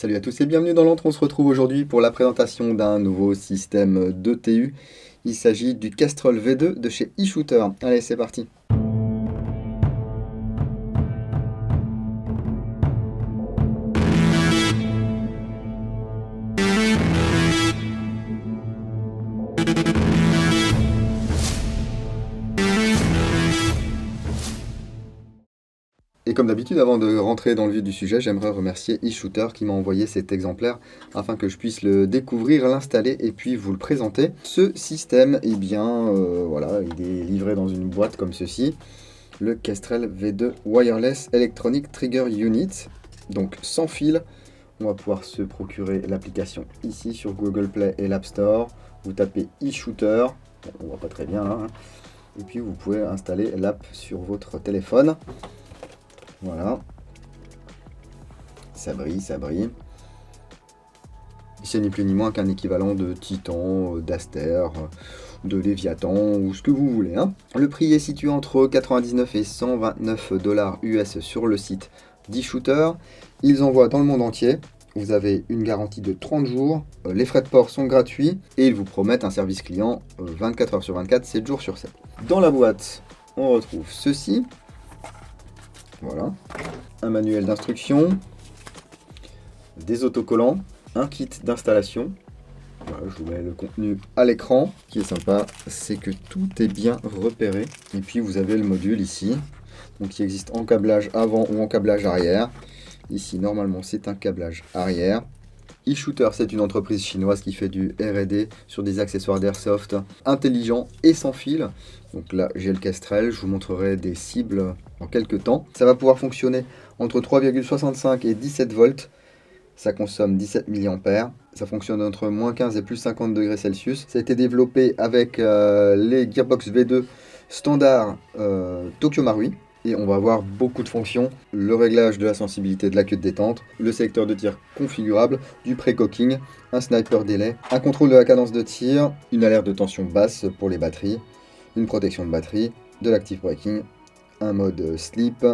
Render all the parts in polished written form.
Salut à tous et bienvenue dans l'Entre. On se retrouve aujourd'hui pour la présentation d'un nouveau système d'ETU. Il s'agit du Kestrel V2 de chez eShooter. Allez, c'est parti. Et comme d'habitude, avant de rentrer dans le vif du sujet, j'aimerais remercier eShooter qui m'a envoyé cet exemplaire afin que je puisse le découvrir, l'installer et puis vous le présenter. Ce système, eh bien, voilà, il est livré dans une boîte comme ceci. Le Kestrel V2 Wireless Electronic Trigger Unit, donc sans fil. On va pouvoir se procurer l'application ici sur Google Play et l'App Store. Vous tapez eShooter, on voit pas très bien là, hein. Et puis vous pouvez installer l'app sur votre téléphone. Voilà, ça brille, ça brille. C'est ni plus ni moins qu'un équivalent de Titan, d'Aster, de Léviathan ou ce que vous voulez, hein. Le prix est situé entre 99 et 129 $ US sur le site d'eShooter. Ils envoient dans le monde entier. Vous avez une garantie de 30 jours. Les frais de port sont gratuits et ils vous promettent un service client 24 heures sur 24, 7 jours sur 7. Dans la boîte, on retrouve ceci. Voilà, un manuel d'instruction, des autocollants, un kit d'installation. Voilà, je vous mets le contenu à l'écran. Ce qui est sympa, c'est que tout est bien repéré. Et puis vous avez le module ici, donc qui existe en câblage avant ou en câblage arrière. Ici, normalement, c'est un câblage arrière. eShooter, c'est une entreprise chinoise qui fait du R&D sur des accessoires d'airsoft intelligents et sans fil. Donc là, j'ai le Kestrel, je vous montrerai des cibles en quelques temps. Ça va pouvoir fonctionner entre 3,65 et 17 volts. Ça consomme 17 mAh. Ça fonctionne entre moins 15 et plus 50 degrés Celsius. Ça a été développé avec les Gearbox V2 standard Tokyo Marui. Et on va avoir beaucoup de fonctions, le réglage de la sensibilité de la queue de détente, le sélecteur de tir configurable, du pré-cocking, un sniper délai, un contrôle de la cadence de tir, une alerte de tension basse pour les batteries, une protection de batterie, de l'active braking, un mode sleep,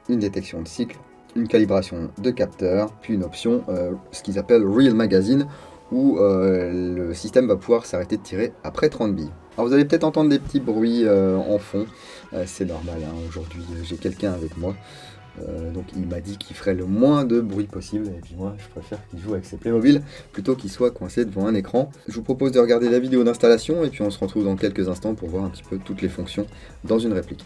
une détection de cycle, une calibration de capteur, puis une option, ce qu'ils appellent Real Magazine, où le système va pouvoir s'arrêter de tirer après 30 billes. Alors vous allez peut-être entendre des petits bruits en fond, c'est normal, hein. Aujourd'hui j'ai quelqu'un avec moi, donc il m'a dit qu'il ferait le moins de bruit possible, et puis moi je préfère qu'il joue avec ses Playmobil plutôt qu'il soit coincé devant un écran. Je vous propose de regarder la vidéo d'installation, et puis on se retrouve dans quelques instants pour voir un petit peu toutes les fonctions dans une réplique.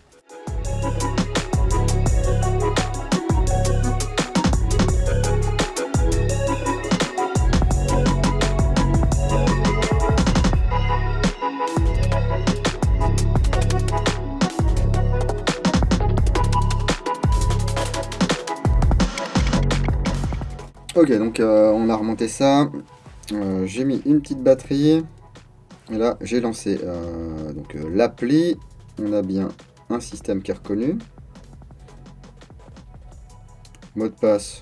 Ok, donc on a remonté ça. J'ai mis une petite batterie. Et là, j'ai lancé l'appli. On a bien un système qui est reconnu. Mot de passe.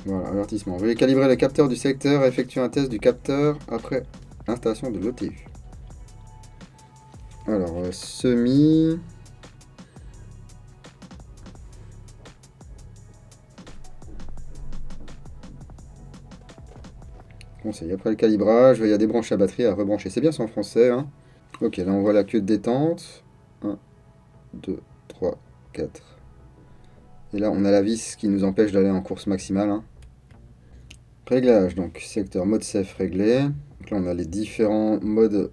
Voilà, avertissement. Veuillez calibrer le capteur du secteur et effectuer un test du capteur après installation de l'OTU. Alors, semi. Conseil. Après le calibrage, il y a des branches à batterie à rebrancher. C'est bien, c'est en français, hein. Ok, là on voit la queue de détente. 1, 2, 3, 4. Et là on a la vis qui nous empêche d'aller en course maximale, hein. Réglage, donc secteur mode safe réglé. Donc là on a les différents modes.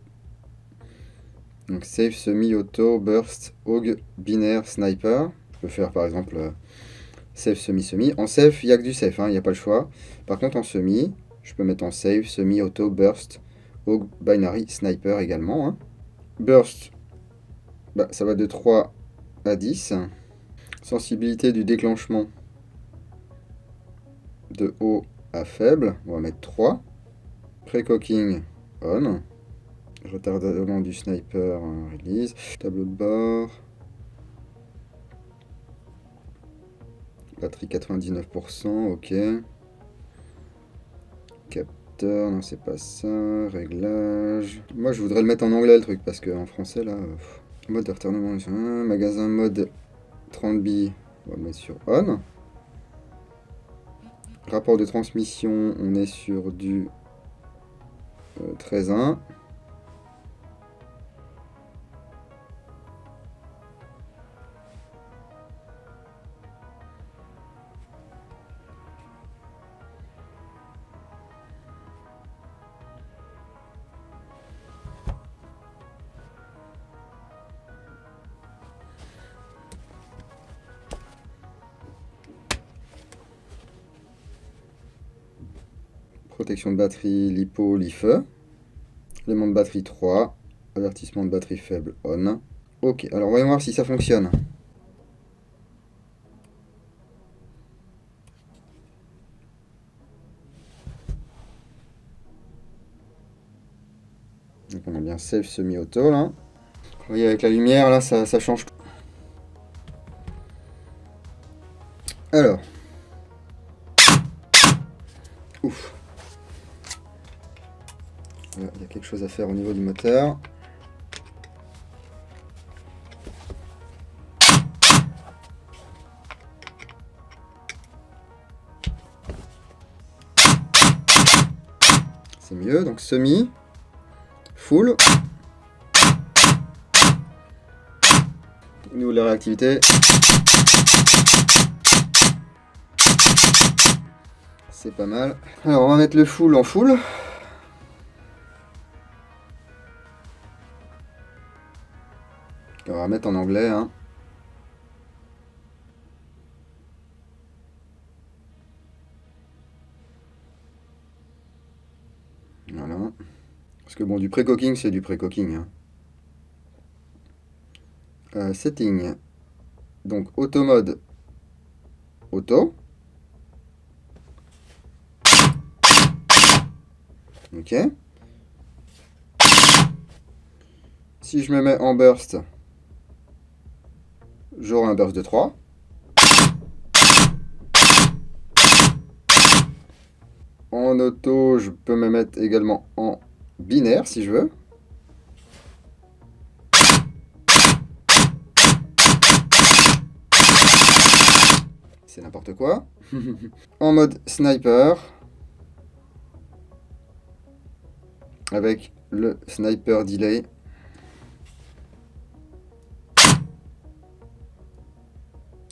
Donc safe, semi, auto, burst, AUG, binaire, sniper. Je peux faire par exemple safe, semi, semi. En safe, il n'y a que du safe, hein, il n'y a pas le choix. Par contre en semi, je peux mettre en save, semi, auto, burst, AUG, binary, sniper également, hein. Burst, bah, ça va de 3 à 10. Sensibilité du déclenchement de haut à faible, on va mettre 3. Pré-cocking on. Retardement du sniper release. Tableau de bord. Batterie 99%, ok. Capteur, non c'est pas ça. Réglage. Moi je voudrais le mettre en anglais le truc parce qu'en français là. Mode de retardement. Magasin mode 30 billes. On va le mettre sur on. Rapport de transmission, on est sur du 13.1. Protection de batterie, LiPo, LiFe. Élément de batterie 3. Avertissement de batterie faible, on. Ok, alors voyons voir si ça fonctionne. Donc on a bien safe semi-auto là. Vous voyez avec la lumière là, ça change. Alors. Ouf. Il y a quelque chose à faire au niveau du moteur. C'est mieux, donc semi, full. Au niveau de la réactivité, c'est pas mal. Alors on va mettre le full en full. On va mettre en anglais, hein. Voilà. Parce que bon, du pré-cooking, c'est du pré-cooking. Hein. Setting. Donc auto mode. Auto. Ok. Si je me mets en burst, j'aurai un burst de 3. En auto, je peux me mettre également en binaire si je veux. C'est n'importe quoi. En mode sniper. Avec le sniper delay.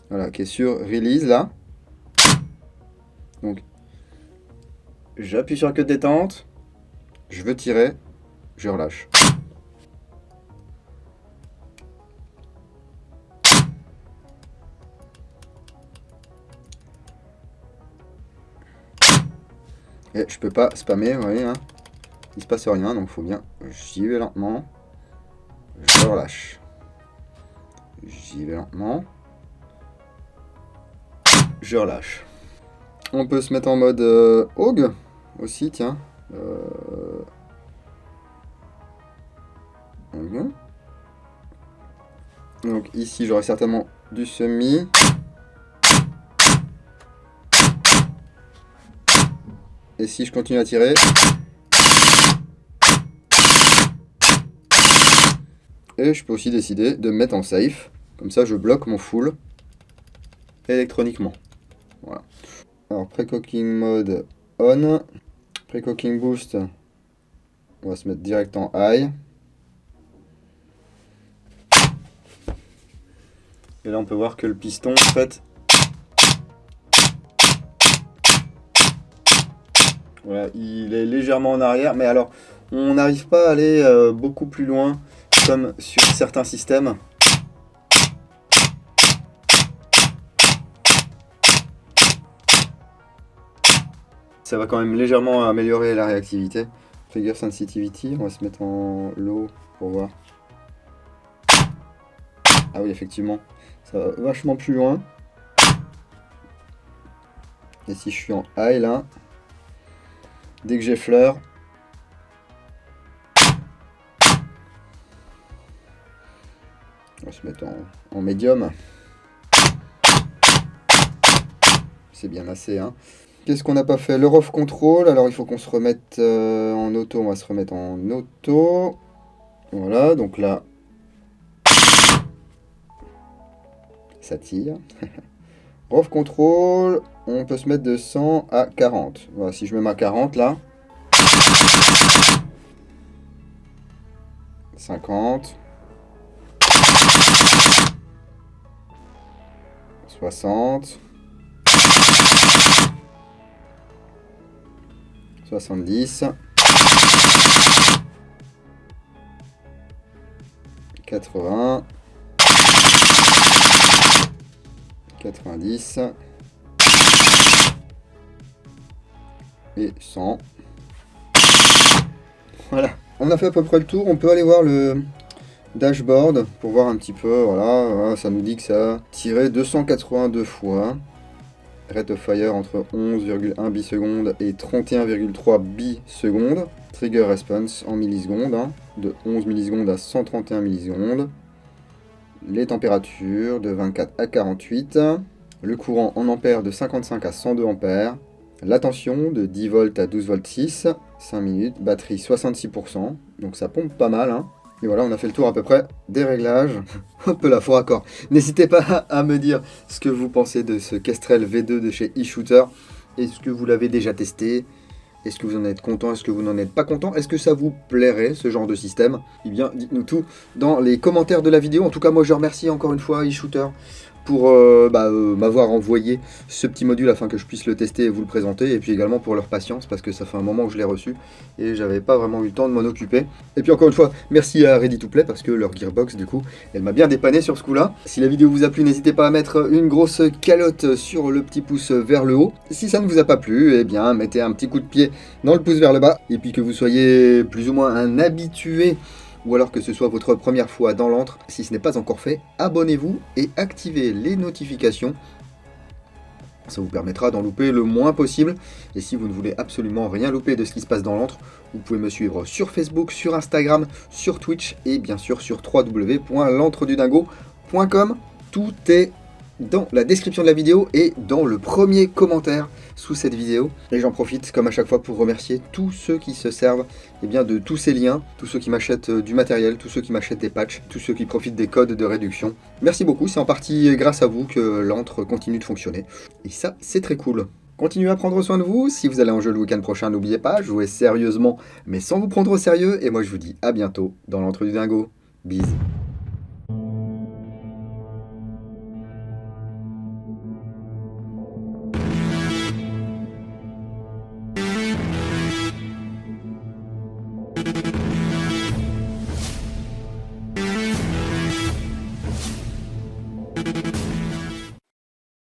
Voilà, qui est sur release là. Donc, j'appuie sur la queue de détente. Je veux tirer. Je relâche. Et je peux pas spammer, vous voyez, hein. Il se passe rien, donc il faut bien. J'y vais lentement. Je relâche. J'y vais lentement. Je relâche. On peut se mettre en mode AUG aussi, tiens. Donc ici, j'aurai certainement du semi. Et si je continue à tirer, et je peux aussi décider de me mettre en safe. Comme ça, je bloque mon full électroniquement. Voilà. Alors, pré-cooking mode on. Pré-cooking boost, on va se mettre direct en high. Et là, on peut voir que le piston, en fait, voilà, il est légèrement en arrière. Mais alors, on n'arrive pas à aller beaucoup plus loin, comme sur certains systèmes. Ça va quand même légèrement améliorer la réactivité. Trigger sensitivity, on va se mettre en low pour voir. Ah oui, effectivement, ça va vachement plus loin. Et si je suis en high là, dès que j'effleure, on va se mettre en médium. C'est bien assez, hein. Qu'est-ce qu'on n'a pas fait? Le rough control, alors il faut qu'on se remette en auto, on va se remettre en auto. Voilà, donc là, ça tire. Off control, on peut se mettre de 100 à 40. Voilà, si je me mets à 40 là. 50. 60. 70. 80. 90 et 100. Voilà, on a fait à peu près le tour. On peut aller voir le dashboard pour voir un petit peu. Voilà, ça nous dit que ça a tiré 282 fois. Rate of fire entre 11,1 bisecondes et 31,3 bisecondes. Trigger response en millisecondes, hein, de 11 millisecondes à 131 millisecondes. Les températures de 24 à 48. Le courant en ampères de 55 à 102 ampères. La tension de 10 volts à 12 volts 6. 5 minutes. Batterie 66%. Donc ça pompe pas mal, hein. Et voilà, on a fait le tour à peu près des réglages. Hop là, faux raccord. N'hésitez pas à me dire ce que vous pensez de ce Kestrel V2 de chez eShooter. Est-ce que vous l'avez déjà testé ? Est-ce que vous en êtes content? Est-ce que vous n'en êtes pas content? Est-ce que ça vous plairait, ce genre de système? Eh bien, dites-nous tout dans les commentaires de la vidéo. En tout cas, moi, je remercie encore une fois eShooter pour m'avoir envoyé ce petit module afin que je puisse le tester et vous le présenter. Et puis également pour leur patience, parce que ça fait un moment que je l'ai reçu et j'avais pas vraiment eu le temps de m'en occuper. Et puis encore une fois, merci à Ready to Play, parce que leur Gearbox, du coup, elle m'a bien dépanné sur ce coup-là. Si la vidéo vous a plu, n'hésitez pas à mettre une grosse calotte sur le petit pouce vers le haut. Si ça ne vous a pas plu, eh bien, mettez un petit coup de pied dans le pouce vers le bas. Et puis que vous soyez plus ou moins un habitué, ou alors que ce soit votre première fois dans l'antre, si ce n'est pas encore fait, abonnez-vous et activez les notifications. Ça vous permettra d'en louper le moins possible. Et si vous ne voulez absolument rien louper de ce qui se passe dans l'antre, vous pouvez me suivre sur Facebook, sur Instagram, sur Twitch et bien sûr sur www.l'antredudingo.com. Tout est dans la description de la vidéo et dans le premier commentaire sous cette vidéo. Et j'en profite comme à chaque fois pour remercier tous ceux qui se servent de tous ces liens, tous ceux qui m'achètent du matériel, tous ceux qui m'achètent des patchs, tous ceux qui profitent des codes de réduction. Merci beaucoup, c'est en partie grâce à vous que l'antre continue de fonctionner. Et ça, c'est très cool. Continuez à prendre soin de vous. Si vous allez en jeu le week-end prochain, n'oubliez pas, jouez sérieusement mais sans vous prendre au sérieux. Et moi je vous dis à bientôt dans l'antre du dingo. Bisous.